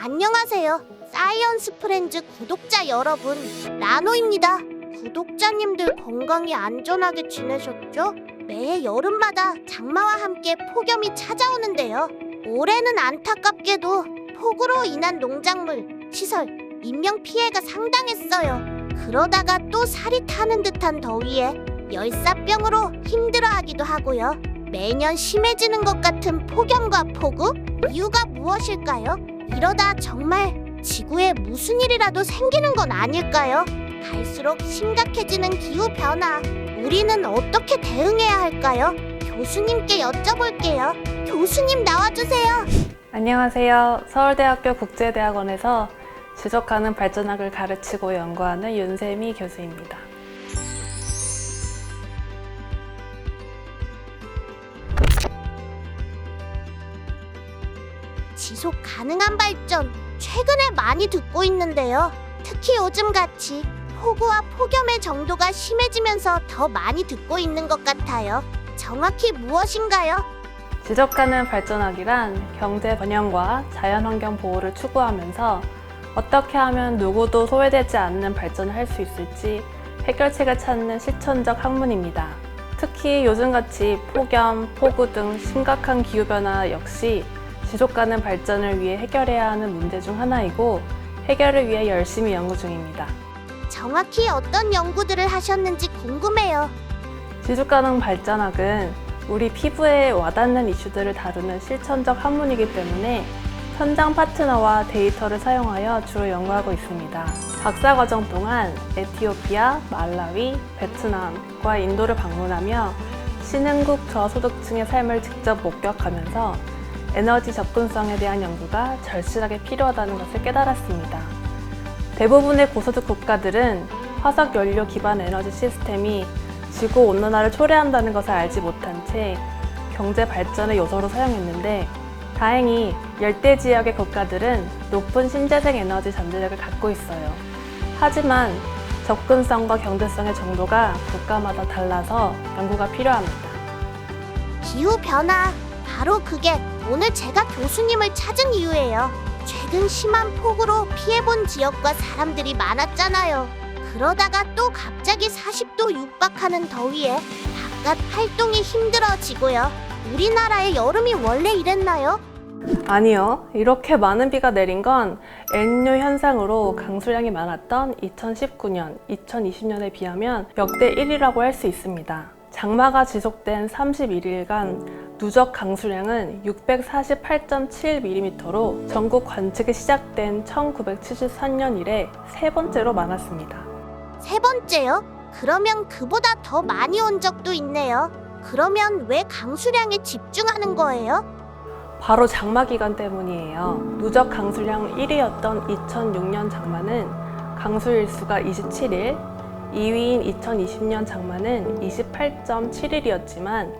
안녕하세요. 사이언스 프렌즈 구독자 여러분, 라노입니다. 구독자님들 건강히 안전하게 지내셨죠? 매해 여름마다 장마와 함께 폭염이 찾아오는데요. 올해는 안타깝게도 폭우로 인한 농작물, 시설, 인명 피해가 상당했어요. 그러다가 또 살이 타는 듯한 더위에 열사병으로 힘들어하기도 하고요. 매년 심해지는 것 같은 폭염과 폭우? 이유가 무엇일까요? 이러다 정말 지구에 무슨 일이라도 생기는 건 아닐까요? 갈수록 심각해지는 기후변화. 우리는 어떻게 대응해야 할까요? 교수님께 여쭤볼게요. 교수님 나와주세요. 안녕하세요. 서울대학교 국제대학원에서 지속가능 발전학을 가르치고 연구하는 윤세미 교수입니다. 지속 가능한 발전, 최근에 많이 듣고 있는데요. 특히 요즘같이 폭우와 폭염의 정도가 심해지면서 더 많이 듣고 있는 것 같아요. 정확히 무엇인가요? 지속가능 발전학이란 경제 번영과 자연환경 보호를 추구하면서 어떻게 하면 누구도 소외되지 않는 발전을 할 수 있을지 해결책을 찾는 실천적 학문입니다. 특히 요즘같이 폭염, 폭우 등 심각한 기후변화 역시 지속가능 발전을 위해 해결해야 하는 문제 중 하나이고 해결을 위해 열심히 연구 중입니다. 정확히 어떤 연구들을 하셨는지 궁금해요. 지속가능 발전학은 우리 피부에 와닿는 이슈들을 다루는 실천적 학문이기 때문에 현장 파트너와 데이터를 사용하여 주로 연구하고 있습니다. 박사과정 동안 에티오피아, 말라위, 베트남과 인도를 방문하며 신흥국 저소득층의 삶을 직접 목격하면서 에너지 접근성에 대한 연구가 절실하게 필요하다는 것을 깨달았습니다. 대부분의 고소득 국가들은 화석 연료 기반 에너지 시스템이 지구 온난화를 초래한다는 것을 알지 못한 채 경제 발전의 요소로 사용했는데 다행히 열대 지역의 국가들은 높은 신재생 에너지 잠재력을 갖고 있어요. 하지만 접근성과 경제성의 정도가 국가마다 달라서 연구가 필요합니다. 기후변화, 바로 그게 오늘 제가 교수님을 찾은 이유예요. 최근 심한 폭우로 피해본 지역과 사람들이 많았잖아요. 그러다가 또 갑자기 40도 육박하는 더위에 바깥 활동이 힘들어지고요. 우리나라의 여름이 원래 이랬나요? 아니요. 이렇게 많은 비가 내린 건 엘니뇨 현상으로 강수량이 많았던 2019년, 2020년에 비하면 역대 1위라고 할 수 있습니다. 장마가 지속된 31일간 누적 강수량은 648.7mm로 전국 관측이 시작된 1973년 이래 세 번째로 많았습니다. 세 번째요? 그러면 그보다 더 많이 온 적도 있네요. 그러면 왜 강수량에 집중하는 거예요? 바로 장마 기간 때문이에요. 누적 강수량 1위였던 2006년 장마는 강수일수가 27일, 2위인 2020년 장마는 28.7일이었지만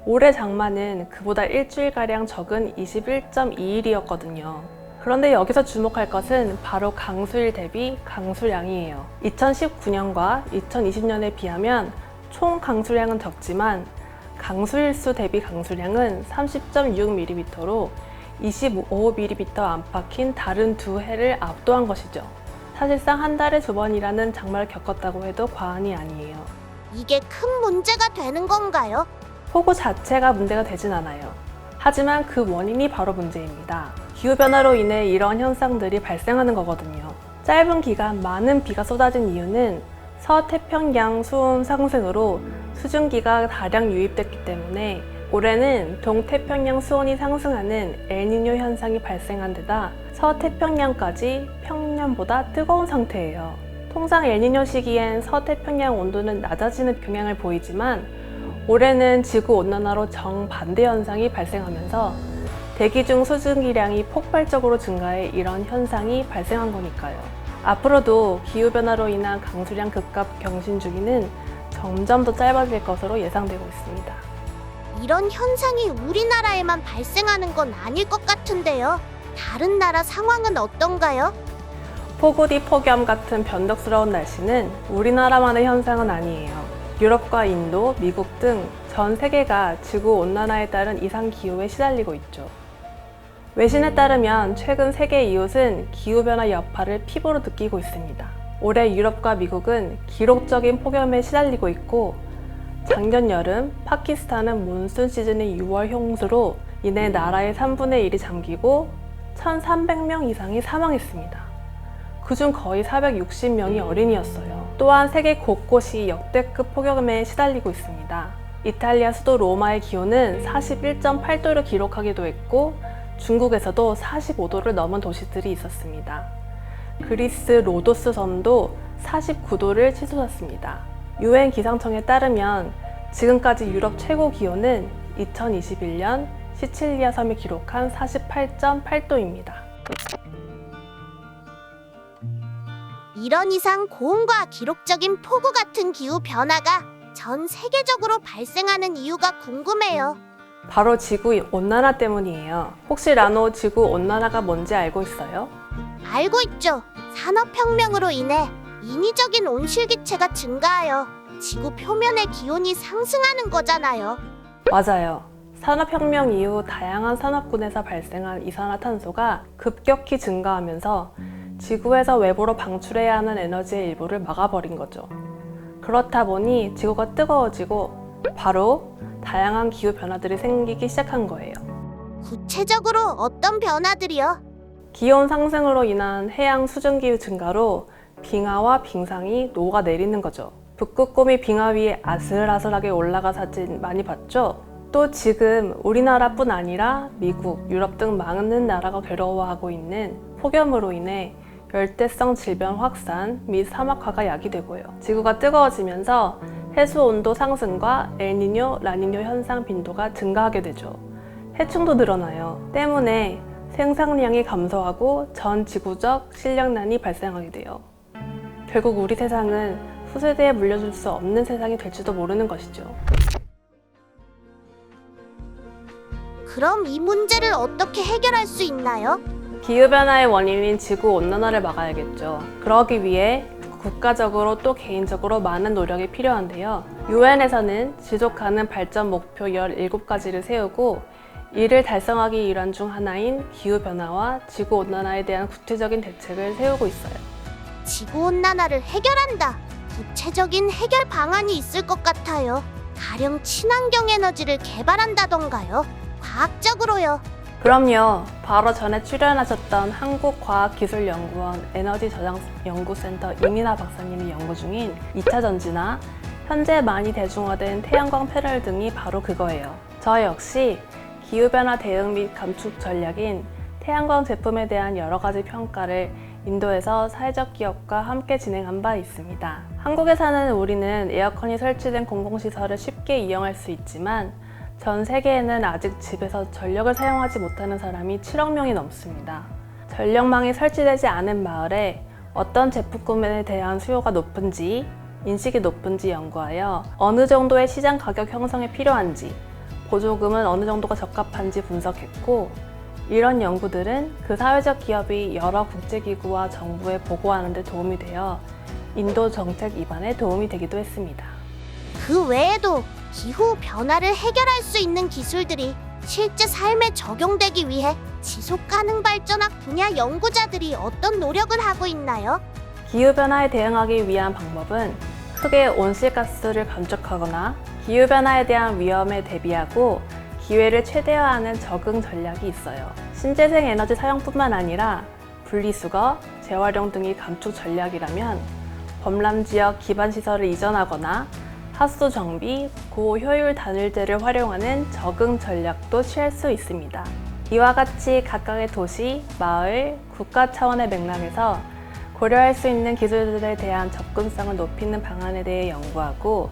올해 장마는 그보다 일주일가량 적은 21.2일이었거든요. 그런데 여기서 주목할 것은 바로 강수일 대비 강수량이에요. 2019년과 2020년에 비하면 총 강수량은 적지만 강수일수 대비 강수량은 30.6mm로 25mm 안팎인 다른 두 해를 압도한 것이죠. 사실상 한 달에 2번이라는 장마를 겪었다고 해도 과언이 아니에요. 이게 큰 문제가 되는 건가요? 폭우 자체가 문제가 되진 않아요. 하지만 그 원인이 바로 문제입니다. 기후변화로 인해 이런 현상들이 발생하는 거거든요. 짧은 기간 많은 비가 쏟아진 이유는 서태평양 수온 상승으로 수증기가 다량 유입됐기 때문에 올해는 동태평양 수온이 상승하는 엘니뇨 현상이 발생한 데다 서태평양까지 평년보다 뜨거운 상태예요. 통상 엘니뇨 시기엔 서태평양 온도는 낮아지는 경향을 보이지만 올해는 지구온난화로 정반대 현상이 발생하면서 대기 중 수증기량이 폭발적으로 증가해 이런 현상이 발생한 거니까요. 앞으로도 기후변화로 인한 강수량 급값 경신 주기는 점점 더 짧아질 것으로 예상되고 있습니다. 이런 현상이 우리나라에만 발생하는 건 아닐 것 같은데요. 다른 나라 상황은 어떤가요? 폭우 뒤 폭염 같은 변덕스러운 날씨는 우리나라만의 현상은 아니에요. 유럽과 인도, 미국 등 전 세계가 지구온난화에 따른 이상기후에 시달리고 있죠. 외신에 따르면 최근 세계 이웃은 기후변화 여파를 피부로 느끼고 있습니다. 올해 유럽과 미국은 기록적인 폭염에 시달리고 있고 작년 여름 파키스탄은 몬순 시즌의 6월 홍수로 인해 나라의 3분의 1이 잠기고 1,300명 이상이 사망했습니다. 그중 거의 460명이 어린이였어요. 또한 세계 곳곳이 역대급 폭염에 시달리고 있습니다. 이탈리아 수도 로마의 기온은 41.8도를 기록하기도 했고 중국에서도 45도를 넘은 도시들이 있었습니다. 그리스 로도스 섬도 49도를 치솟았습니다. UN 기상청에 따르면 지금까지 유럽 최고 기온은 2021년 시칠리아 섬이 기록한 48.8도입니다. 이런 이상 고온과 기록적인 폭우 같은 기후 변화가 전 세계적으로 발생하는 이유가 궁금해요. 바로 지구 온난화 때문이에요. 혹시 라노 지구 온난화가 뭔지 알고 있어요? 알고 있죠. 산업혁명으로 인해 인위적인 온실기체가 증가하여 지구 표면의 기온이 상승하는 거잖아요. 맞아요. 산업혁명 이후 다양한 산업군에서 발생한 이산화탄소가 급격히 증가하면서 지구에서 외부로 방출해야 하는 에너지의 일부를 막아버린 거죠. 그렇다 보니 지구가 뜨거워지고 바로 다양한 기후 변화들이 생기기 시작한 거예요. 구체적으로 어떤 변화들이요? 기온 상승으로 인한 해양 수증기 증가로 빙하와 빙상이 녹아내리는 거죠. 북극곰이 빙하 위에 아슬아슬하게 올라가 사진 많이 봤죠? 또 지금 우리나라뿐 아니라 미국, 유럽 등 많은 나라가 괴로워하고 있는 폭염으로 인해 열대성 질병 확산 및 사막화가 야기되고요. 지구가 뜨거워지면서 해수 온도 상승과 엘니뇨, 라니뇨 현상 빈도가 증가하게 되죠. 해충도 늘어나요. 때문에 생산량이 감소하고 전 지구적 식량난이 발생하게 돼요. 결국 우리 세상은 후세대에 물려줄 수 없는 세상이 될지도 모르는 것이죠. 그럼 이 문제를 어떻게 해결할 수 있나요? 기후변화의 원인인 지구온난화를 막아야겠죠. 그러기 위해 국가적으로 또 개인적으로 많은 노력이 필요한데요. UN에서는 지속가능 발전 목표 17가지를 세우고 이를 달성하기 일환 중 하나인 기후변화와 지구온난화에 대한 구체적인 대책을 세우고 있어요. 지구온난화를 해결한다. 구체적인 해결 방안이 있을 것 같아요. 가령 친환경 에너지를 개발한다던가요. 과학적으로요. 그럼요. 바로 전에 출연하셨던 한국과학기술연구원 에너지저장연구센터 이민아 박사님이 연구 중인 2차 전지나 현재 많이 대중화된 태양광 패널 등이 바로 그거예요. 저 역시 기후변화 대응 및 감축 전략인 태양광 제품에 대한 여러 가지 평가를 인도에서 사회적 기업과 함께 진행한 바 있습니다. 한국에 사는 우리는 에어컨이 설치된 공공시설을 쉽게 이용할 수 있지만 전 세계에는 아직 집에서 전력을 사용하지 못하는 사람이 7억 명이 넘습니다. 전력망이 설치되지 않은 마을에 어떤 제품에 대한 수요가 높은지, 인식이 높은지 연구하여 어느 정도의 시장 가격 형성에 필요한지, 보조금은 어느 정도가 적합한지 분석했고, 이런 연구들은 그 사회적 기업이 여러 국제기구와 정부에 보고하는 데 도움이 되어 인도 정책 입안에 도움이 되기도 했습니다. 그 외에도 기후 변화를 해결할 수 있는 기술들이 실제 삶에 적용되기 위해 지속가능 발전학 분야 연구자들이 어떤 노력을 하고 있나요? 기후변화에 대응하기 위한 방법은 크게 온실가스를 감축하거나 기후변화에 대한 위험에 대비하고 기회를 최대화하는 적응 전략이 있어요. 신재생 에너지 사용뿐만 아니라 분리수거, 재활용 등이 감축 전략이라면 범람지역 기반시설을 이전하거나 하수 정비, 고효율 단열재를 활용하는 적응 전략도 취할 수 있습니다. 이와 같이 각각의 도시, 마을, 국가 차원의 맥락에서 고려할 수 있는 기술들에 대한 접근성을 높이는 방안에 대해 연구하고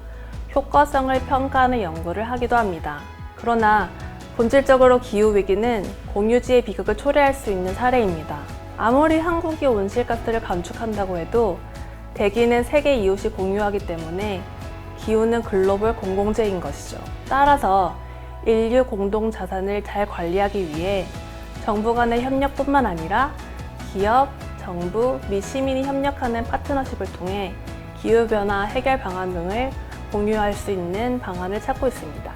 효과성을 평가하는 연구를 하기도 합니다. 그러나 본질적으로 기후위기는 공유지의 비극을 초래할 수 있는 사례입니다. 아무리 한국이 온실가스를 감축한다고 해도 대기는 세계 이웃이 공유하기 때문에 기후는 글로벌 공공재인 것이죠. 따라서 인류 공동 자산을 잘 관리하기 위해 정부 간의 협력뿐만 아니라 기업, 정부 및 시민이 협력하는 파트너십을 통해 기후변화 해결 방안 등을 공유할 수 있는 방안을 찾고 있습니다.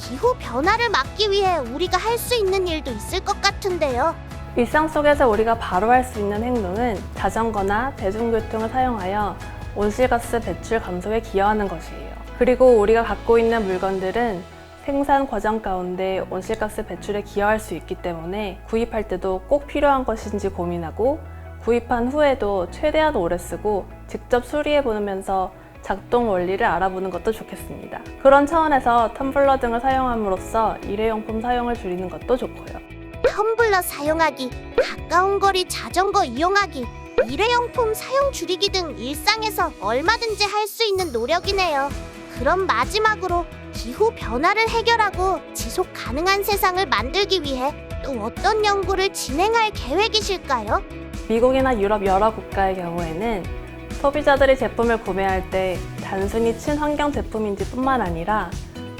기후 변화를 막기 위해 우리가 할 수 있는 일도 있을 것 같은데요. 일상 속에서 우리가 바로 할 수 있는 행동은 자전거나 대중교통을 사용하여 온실가스 배출 감소에 기여하는 것이에요. 그리고 우리가 갖고 있는 물건들은 생산 과정 가운데 온실가스 배출에 기여할 수 있기 때문에 구입할 때도 꼭 필요한 것인지 고민하고 구입한 후에도 최대한 오래 쓰고 직접 수리해 보면서 작동 원리를 알아보는 것도 좋겠습니다. 그런 차원에서 텀블러 등을 사용함으로써 일회용품 사용을 줄이는 것도 좋고요. 텀블러 사용하기, 가까운 거리 자전거 이용하기, 일회용품 사용 줄이기 등 일상에서 얼마든지 할 수 있는 노력이네요. 그럼 마지막으로 기후 변화를 해결하고 지속 가능한 세상을 만들기 위해 또 어떤 연구를 진행할 계획이실까요? 미국이나 유럽 여러 국가의 경우에는 소비자들이 제품을 구매할 때 단순히 친환경 제품인지 뿐만 아니라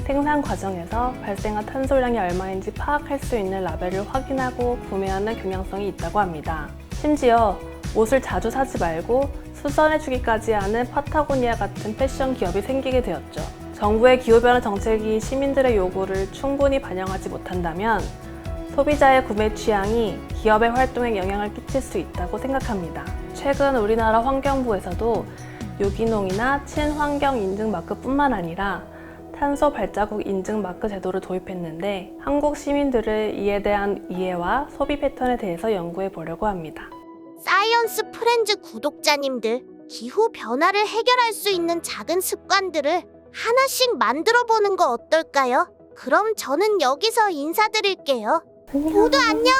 생산 과정에서 발생한 탄소량이 얼마인지 파악할 수 있는 라벨을 확인하고 구매하는 경향성이 있다고 합니다. 심지어 옷을 자주 사지 말고 수선해주기까지 하는 파타고니아 같은 패션 기업이 생기게 되었죠. 정부의 기후변화 정책이 시민들의 요구를 충분히 반영하지 못한다면 소비자의 구매 취향이 기업의 활동에 영향을 끼칠 수 있다고 생각합니다. 최근 우리나라 환경부에서도 유기농이나 친환경 인증 마크뿐만 아니라 탄소 발자국 인증 마크 제도를 도입했는데 한국 시민들을 이에 대한 이해와 소비 패턴에 대해서 연구해 보려고 합니다. 사이언스 프렌즈 구독자님들, 기후 변화를 해결할 수 있는 작은 습관들을 하나씩 만들어 보는 거 어떨까요? 그럼 저는 여기서 인사드릴게요. 모두 안녕!